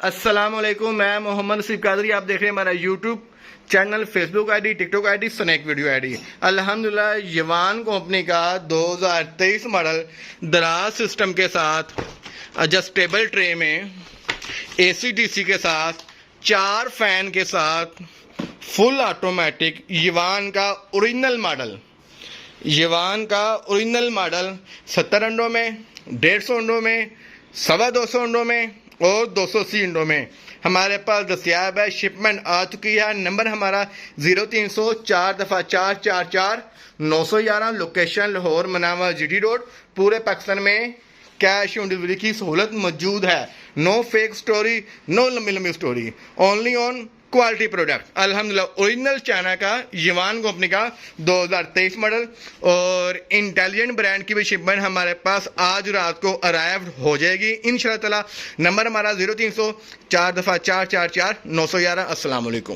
अस्सलामुअलैकुम, मैं मोहम्मद नसीब कादरी। आप देख रहे हैं हमारा YouTube channel, Facebook ID, TikTok ID, Snack video ID. अल्हम्दुलिल्लाह यवान कंपनी का 2023 मॉडल दराज सिस्टम के साथ एडजस्टेबल ट्रे में एसी डीसी के साथ 4 फैन के साथ फुल ऑटोमेटिक यवान का ओरिजिनल मॉडल 70 अंडों में, 150 अंडों में, 250 अंडों में और 280 अंडों में हमारे पास दस्तियाब है। शिपमेंट आ चुकी है। नंबर हमारा 0300 4x444 911। लोकेशन लाहौर मनावा जीटी रोड। पूरे पाकिस्तान में कैश ऑन डिलीवरी की सहूलत मौजूद है। नो फेक स्टोरी, नो लंबी story, only on quality product. अल्हम्दुलिल्लाह ओरिजिनल चाइना का यवान कंपनी का 2023 मॉडल और इंटेलिजेंट ब्रांड की भी शिपमेंट हमारे पास आज रात को अराइव हो जाएगी इंशाअल्लाह ताला। नंबर हमारा 0300 4x444 911। अस्सलाम वालेकुम।